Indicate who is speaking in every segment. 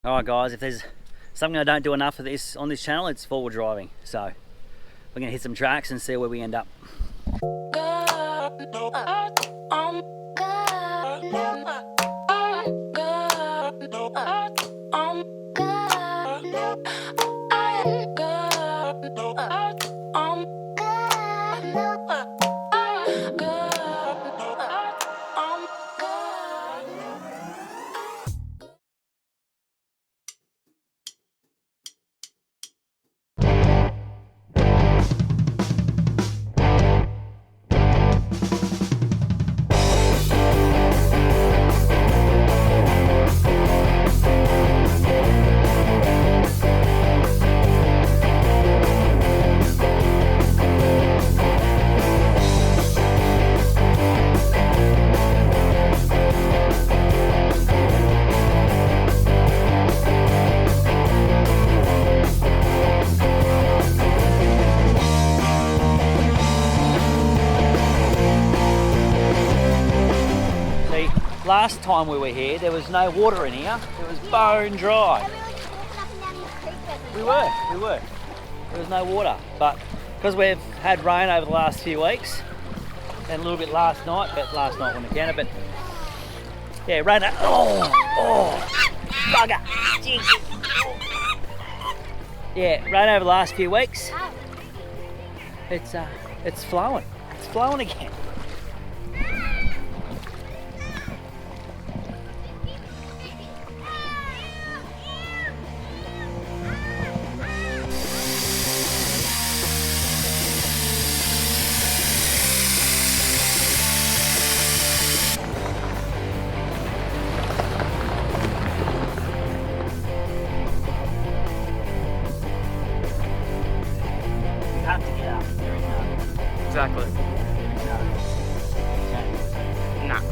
Speaker 1: Alright guys, if there's something I don't do enough of this on this channel, it's forward driving. So we're gonna hit some tracks and see where we end up. Last time we were here, there was no water in here. It was bone dry. We were. There was no water, but because we've had rain over the last few weeks, and a little bit last night, but last night wouldn't count it, but yeah, rain. Bugger. Yeah, rain over the last few weeks. It's flowing. It's flowing again. Have to get up. There is no.
Speaker 2: Exactly.
Speaker 1: There is no.
Speaker 2: Nah.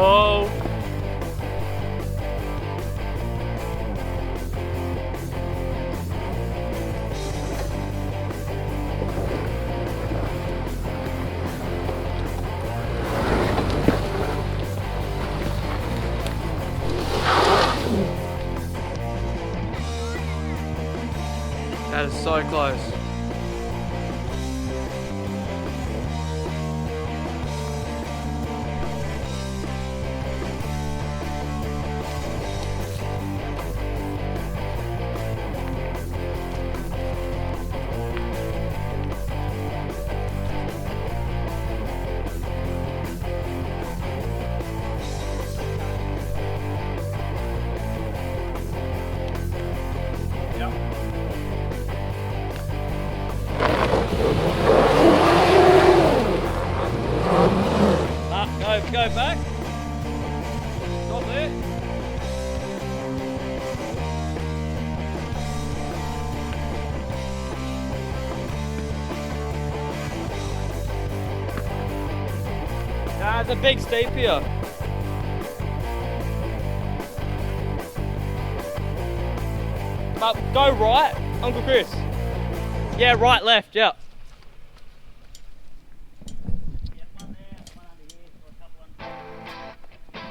Speaker 2: Oh. That is so close. Go back. Stop there. Nah, it's a big steep here. But go right, Uncle Chris. Yeah, right, left, yeah.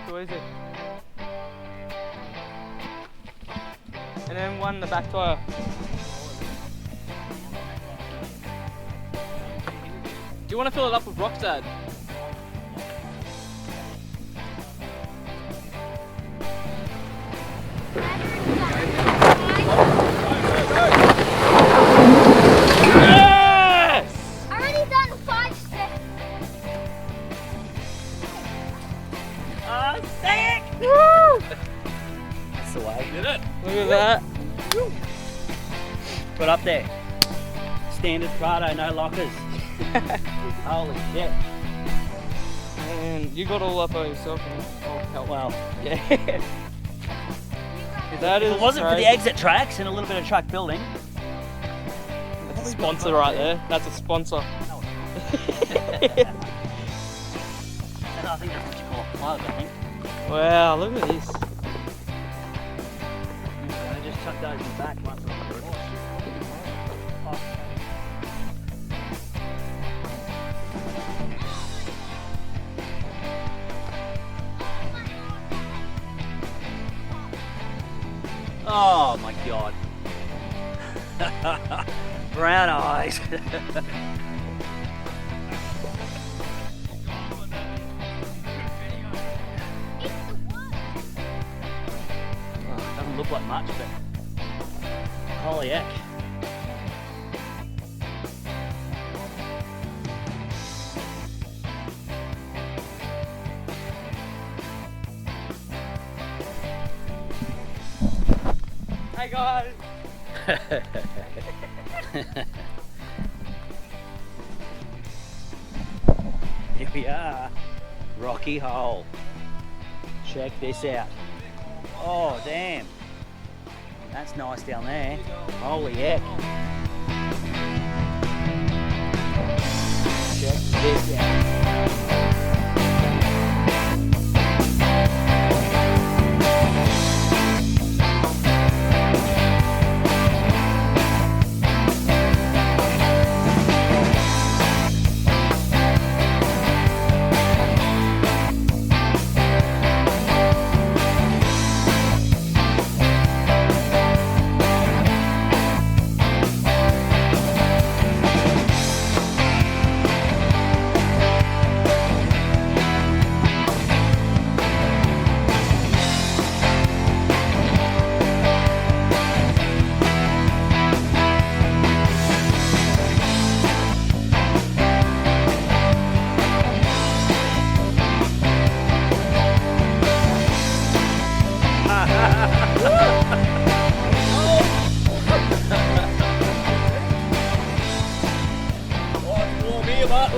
Speaker 2: Too easy. And then one in the back tire. Do you want to fill it up with rocks, Dad? Yes!
Speaker 3: Already done 5 steps.
Speaker 1: Oh, sick! Woo! That's the way.
Speaker 2: Did it? Look at that. Woo.
Speaker 1: Got up there. Standard Prado, no lockers. Holy shit.
Speaker 2: And you got all up by yourself and I'll help.
Speaker 1: Well, yeah.
Speaker 2: That
Speaker 1: If
Speaker 2: is
Speaker 1: it wasn't for the
Speaker 2: crazy.
Speaker 1: exit tracks and a little bit of truck building.
Speaker 2: That's a sponsor right there. That's a sponsor.
Speaker 1: And I think that's what you call a plug, I think.
Speaker 2: Wow, look at this.
Speaker 1: I just chucked those in the back once. Oh my god. Brown eyes. Oh, doesn't look like much, but holy heck.
Speaker 2: Hey guys.
Speaker 1: Here we are, Rocky Hole. Check this out. Oh damn, that's nice down there. Holy heck. Check this out.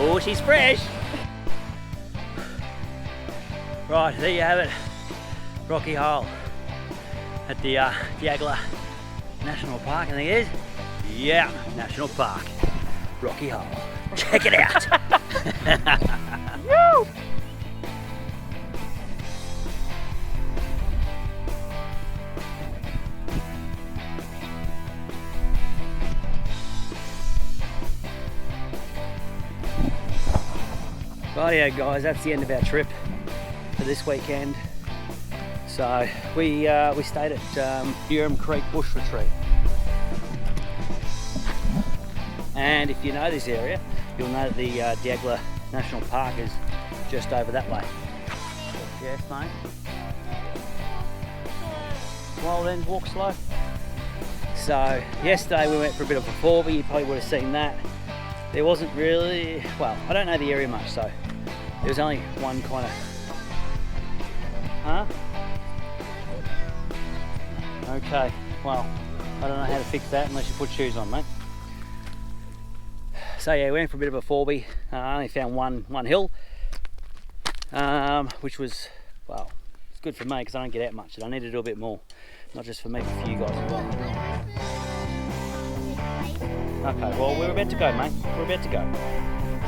Speaker 1: Oh, she's fresh. Right, there you have it. Rocky Hole at the Diagla National Park, I think it is. Yeah, National Park. Rocky Hole. Check it out. Woo! Rightio guys, that's the end of our trip for this weekend. So we stayed at Neurum Creek Bush Retreat. And if you know this area, you'll know that the Diagla National Park is just over that way. Yes, mate? Well then, walk slow. So yesterday we went for a bit of a 4B, you probably would have seen that. There wasn't really, well, I don't know the area much, so there was only one kind of, huh? Okay, well, I don't know how to fix that unless you put shoes on, mate. So yeah, we went for a bit of a 4B. I only found one hill, which was, well, it's good for me because I don't get out much and I need to do a bit more. Not just for me, but for you guys as well. Okay, well, we're about to go, mate. We're about to go.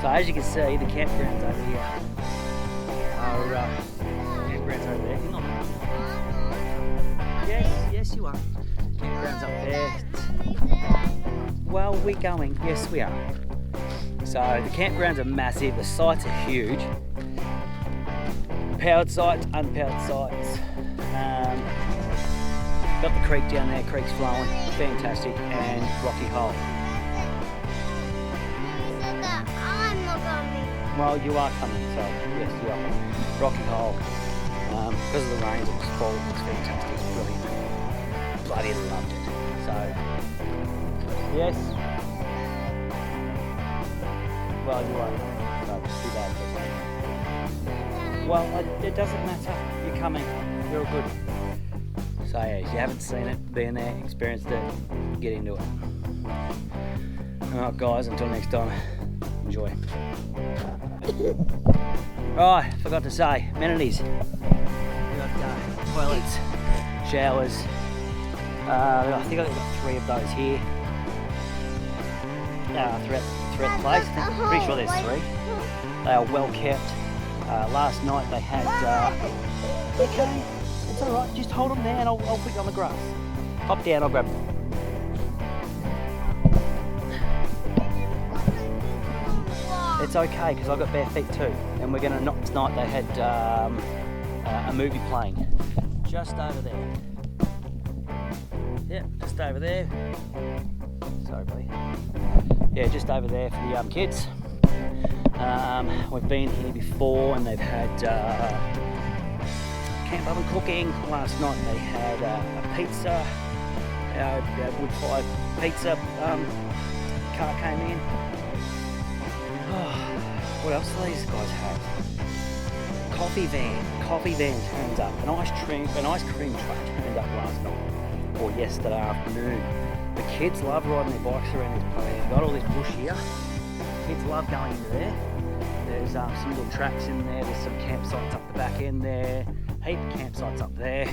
Speaker 1: So as you can see, the campgrounds over here are campgrounds over there. Hang on. Yes, you are. Campgrounds up there. Well, we're going. Yes, we are. So the campgrounds are massive. The sites are huge. Powered sites, unpowered sites. Got the creek down there. Creek's flowing. Fantastic. And Rocky Hole. Well, you are coming, so yes, you are. Rocky Hole. Because of the rains, it was full. It was fantastic. It's brilliant. Bloody loved it. So, yes. Well, you are coming, so too bad. Well, it doesn't matter. You're coming. You're all good. So, yeah, if you haven't seen it, been there, experienced it, get into it. Alright, guys, until next time, enjoy. Right, forgot to say, amenities. We got toilets, showers, I think I've got 3 of those here. Throughout the place. Pretty sure there's 3. They are well kept. Last night they had. Okay, it's all right. Just hold them there, and I'll put you on the grass. Hop down, I'll grab them. It's okay because I've got bare feet too, and we're gonna knock tonight. They had a movie playing just over there. Yeah, just over there. Sorry, buddy. Yeah, just over there for the kids. We've been here before, and they've had camp oven cooking. Last night they had a pizza. Wood fire pizza car came in. What else do these guys have? Coffee van turned up. An ice cream truck turned up last night or yesterday afternoon. The kids love riding their bikes around this place. They've got all this bush here. Kids love going into there. There's some little tracks in there. There's some campsites up the back end there. Heap of campsites up there.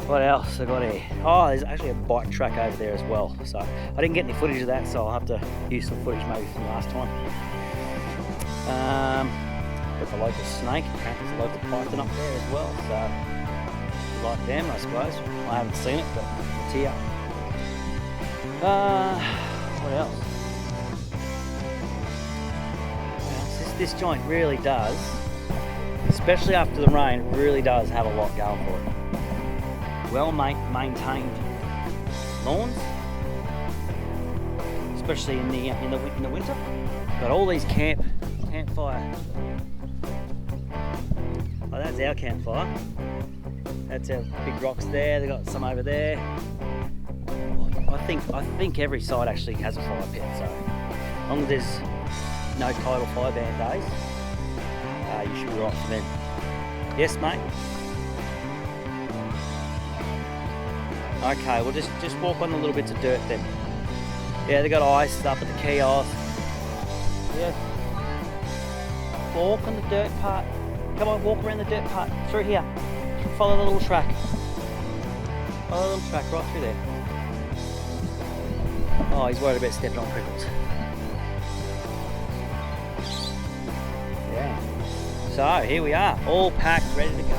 Speaker 1: What else I got here? Oh, there's actually a bike track over there as well. So I didn't get any footage of that, so I'll have to use some footage maybe from last time. Got the local snake. Apparently there's a local python up there as well. So like them, I suppose. I haven't seen it, but it's here. What else? This joint really does, especially after the rain, it really does have a lot going for it. Well maintained lawns, especially in the winter. Got all these campfire. Oh, that's our campfire. That's our big rocks there. They got some over there. I think every site actually has a fire pit. So as long as there's no tidal fire ban days, you should be right for them. Yes, mate. Okay, we'll just walk on the little bits of dirt then. Yeah, they got ice up at the kiosk. Yeah. Walk on the dirt part. Come on, walk around the dirt part. Through here. Follow the little track. Follow the little track right through there. Oh, he's worried about stepping on prickles. Yeah. So here we are, all packed, ready to go.